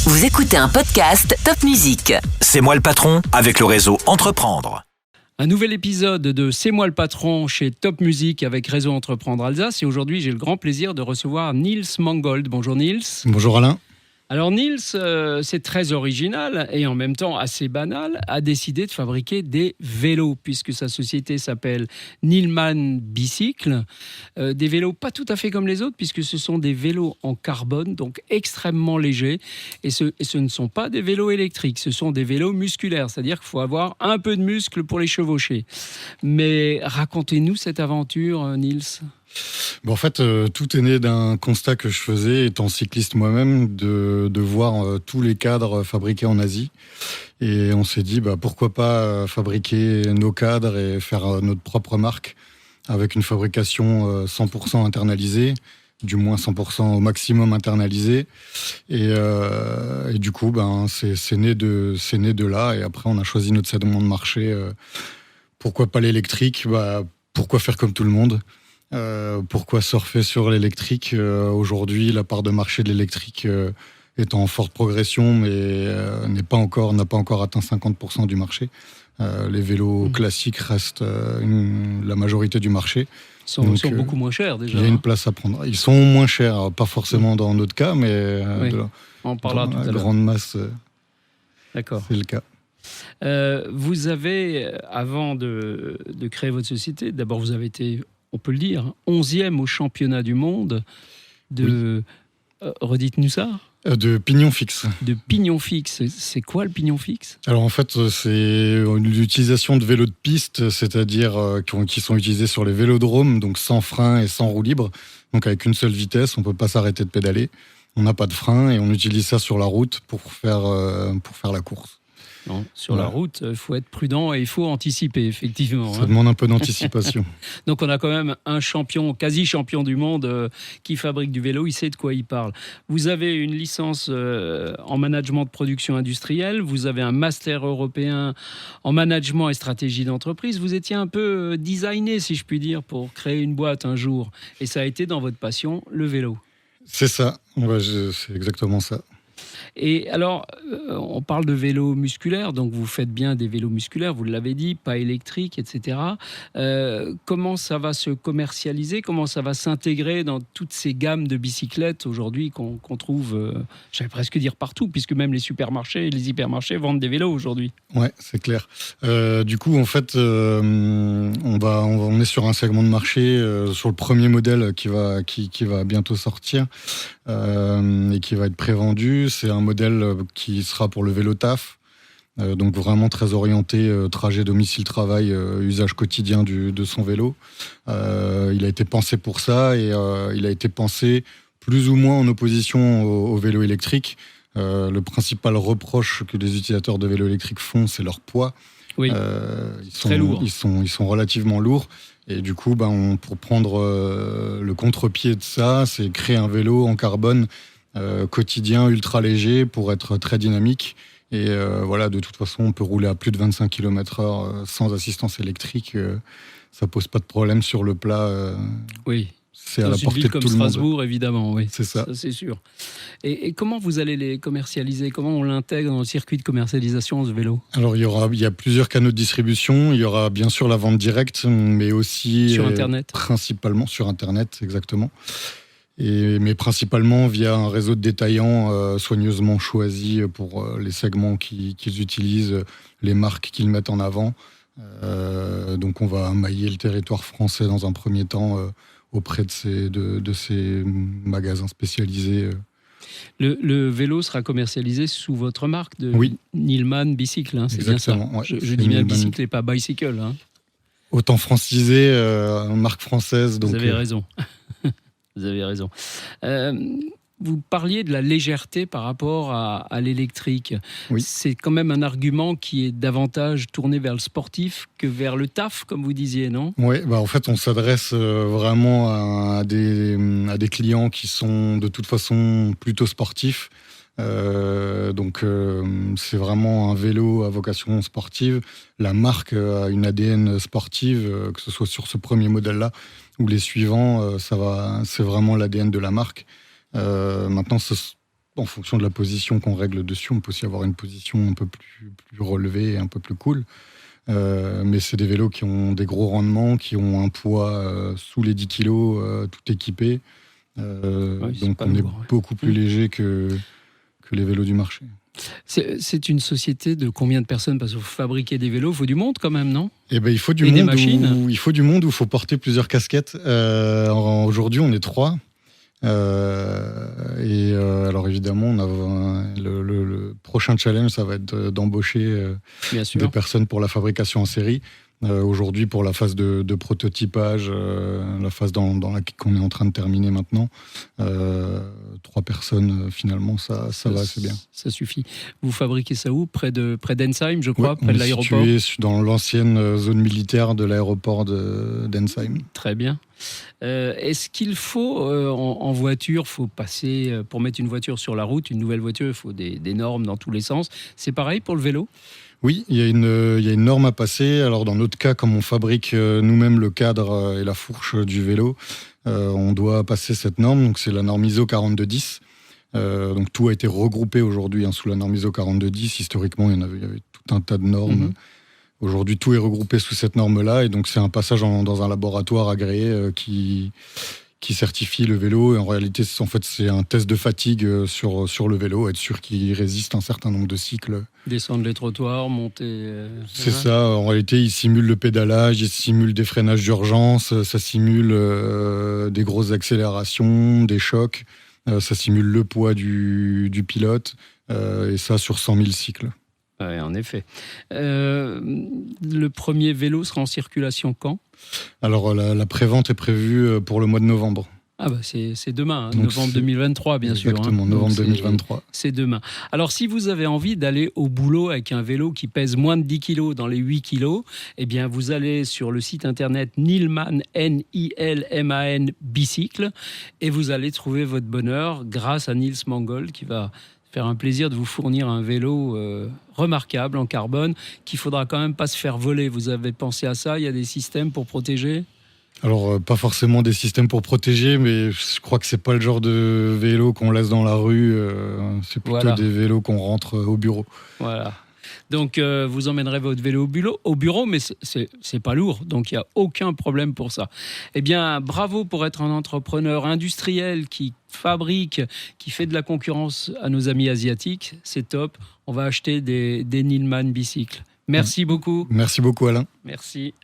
Vous écoutez un podcast Top Music. C'est moi le patron avec le réseau Entreprendre. Un nouvel épisode de C'est moi le patron chez Top Music avec Réseau Entreprendre Alsace. Et aujourd'hui, j'ai le grand plaisir de recevoir Niels Mangold. Bonjour Niels. Bonjour Alain. Alors Niels, c'est très original et en même temps assez banal, a décidé de fabriquer des vélos puisque sa société s'appelle Nilman Bicycle. Des vélos pas tout à fait comme les autres puisque ce sont des vélos en carbone, donc extrêmement légers. Et ce ne sont pas des vélos électriques, ce sont des vélos musculaires, c'est-à-dire qu'il faut avoir un peu de muscle pour les chevaucher. Mais racontez-nous cette aventure, Niels. En fait, tout est né d'un constat que je faisais, étant cycliste moi-même, de voir tous les cadres fabriqués en Asie. Et on s'est dit, pourquoi pas fabriquer nos cadres et faire notre propre marque avec une fabrication 100% internalisée, du moins 100% au maximum internalisée. Et du coup, c'est né de là. Et après, on a choisi notre segment de marché. Pourquoi pas l'électrique ? Pourquoi faire comme tout le monde ? Pourquoi surfer sur l'électrique ? Aujourd'hui, la part de marché de l'électrique est en forte progression, mais n'a pas encore atteint 50% du marché. Les vélos classiques restent la majorité du marché. Ils sont beaucoup moins chers déjà. Il y a une place à prendre. Ils sont moins chers, pas forcément dans notre cas, mais on parlera tout à l'heure. Grande masse, D'accord. C'est le cas. Vous avez, avant de créer votre société, d'abord vous avez été, on peut le dire, 11e au championnat du monde de... Oui. Redites-nous ça. De pignon fixe. De pignon fixe. C'est quoi le pignon fixe ? Alors en fait, c'est l'utilisation de vélos de piste, c'est-à-dire qui sont utilisés sur les vélodromes, donc sans frein et sans roue libre. Donc avec une seule vitesse, on ne peut pas s'arrêter de pédaler. On n'a pas de frein et on utilise ça sur la route pour faire la course. Non, sur la route, il faut être prudent et il faut anticiper, effectivement. Ça demande un peu d'anticipation. Donc on a quand même un champion, quasi champion du monde qui fabrique du vélo, il sait de quoi il parle. Vous avez une licence en management de production industrielle, vous avez un master européen en management et stratégie d'entreprise. Vous étiez un peu designé, si je puis dire, pour créer une boîte un jour. Et ça a été dans votre passion, le vélo. C'est ça, c'est exactement ça. Et alors, on parle de vélos musculaires, donc vous faites bien des vélos musculaires, vous l'avez dit, pas électriques, etc. Comment ça va se commercialiser ? Comment ça va s'intégrer dans toutes ces gammes de bicyclettes aujourd'hui qu'on trouve, j'allais presque dire partout, puisque même les supermarchés et les hypermarchés vendent des vélos aujourd'hui. Ouais, c'est clair. Du coup, en fait, on est sur un segment de marché, sur le premier modèle qui va bientôt sortir et qui va être prévendu. C'est un modèle qui sera pour le vélo taf, donc vraiment très orienté trajet domicile-travail, usage quotidien de son vélo. Il a été pensé pour ça et il a été pensé plus ou moins en opposition au vélo électrique. Le principal reproche que les utilisateurs de vélos électriques font, c'est leur poids. Oui, très lourd. Ils sont relativement lourds. Et du coup, pour prendre le contre-pied de ça, c'est créer un vélo en carbone quotidien, ultra léger, pour être très dynamique. Et de toute façon, on peut rouler à plus de 25 km/h sans assistance électrique. Ça pose pas de problème sur le plat. Oui. C'est à la portée de tout le monde. Comme Strasbourg, évidemment, oui. C'est ça. Ça, c'est sûr. Et comment vous allez les commercialiser ? Comment on l'intègre dans le circuit de commercialisation, ce vélo ? Alors, il y a plusieurs canaux de distribution. Il y aura bien sûr la vente directe, mais aussi... Sur Internet ? Principalement sur Internet, exactement. Mais principalement via un réseau de détaillants soigneusement choisi pour les segments qu'ils utilisent, les marques qu'ils mettent en avant. Donc, on va mailler le territoire français dans un premier temps auprès de ces magasins spécialisés. Le vélo sera commercialisé sous votre marque de Nilman Bicycle, c'est exactement, bien ça. Ouais, je dis bien bicycle et pas bicycle. Autant francisé, marque française. Donc, vous avez raison. Vous avez raison. Vous parliez de la légèreté par rapport à l'électrique. Oui. C'est quand même un argument qui est davantage tourné vers le sportif que vers le taf, comme vous disiez, non ? Oui, en fait, on s'adresse vraiment à des clients qui sont de toute façon plutôt sportifs. Donc, c'est vraiment un vélo à vocation sportive. La marque a une ADN sportive, que ce soit sur ce premier modèle-là ou les suivants, c'est vraiment l'ADN de la marque. Maintenant, en fonction de la position qu'on règle dessus, on peut aussi avoir une position un peu plus relevée et un peu plus cool. Mais c'est des vélos qui ont des gros rendements, qui ont un poids sous les 10 kilos, tout équipé. Donc on est beaucoup plus léger que les vélos du marché. C'est une société de combien de personnes? Parce que pour fabriquer des vélos, il faut du monde quand même, non? Eh ben, il faut du monde où il faut porter plusieurs casquettes. Aujourd'hui, on est 3. Alors évidemment, le prochain challenge, ça va être d'embaucher des personnes pour la fabrication en série. Aujourd'hui, pour la phase de prototypage, la phase qu'on est en train de terminer maintenant, 3 personnes, finalement, ça va assez bien. Ça suffit. Vous fabriquez ça où? Près d'Ensheim, je crois, près de l'aéroport? On est situé dans l'ancienne zone militaire de l'aéroport d'Ensheim. Très bien. Est-ce qu'il faut, en voiture, faut passer, pour mettre une voiture sur la route, une nouvelle voiture, il faut des normes dans tous les sens. C'est pareil pour le vélo? Oui, il y a une norme à passer. Alors dans notre cas, comme on fabrique nous-mêmes le cadre et la fourche du vélo, on doit passer cette norme. Donc c'est la norme ISO 4210. Donc tout a été regroupé aujourd'hui sous la norme ISO 4210. Historiquement, il y avait tout un tas de normes. Aujourd'hui, tout est regroupé sous cette norme-là. Et donc c'est un passage dans un laboratoire agréé qui certifie le vélo. Et en réalité, c'est un test de fatigue sur le vélo, être sûr qu'il résiste un certain nombre de cycles. Descendre les trottoirs, monter... C'est ça. En réalité, il simule le pédalage, il simule des freinages d'urgence, ça simule des grosses accélérations, des chocs, ça simule le poids du pilote, et ça sur 100 000 cycles. Oui, en effet. Le premier vélo sera en circulation quand? Alors, la prévente est prévue pour le mois de novembre. Ah bah c'est demain, novembre 2023, bien sûr. Exactement, novembre 2023. C'est demain. Alors, si vous avez envie d'aller au boulot avec un vélo qui pèse moins de 10 kilos dans les 8 kilos, eh bien, vous allez sur le site internet Nilman, Nilman Bicycle, et vous allez trouver votre bonheur grâce à Nils Mangold qui va faire un plaisir de vous fournir un vélo remarquable en carbone qu'il faudra quand même pas se faire voler. Vous avez pensé à ça? Il y a des systèmes pour protéger? Alors, pas forcément des systèmes pour protéger, mais je crois que c'est pas le genre de vélo qu'on laisse dans la rue. C'est plutôt des vélos qu'on rentre au bureau. Voilà. Donc, vous emmènerez votre vélo au bureau, mais c'est pas lourd, donc il n'y a aucun problème pour ça. Eh bien, bravo pour être un entrepreneur industriel qui fabrique, qui fait de la concurrence à nos amis asiatiques. C'est top. On va acheter des Nilman bicycles. Merci beaucoup. Merci beaucoup, Alain. Merci.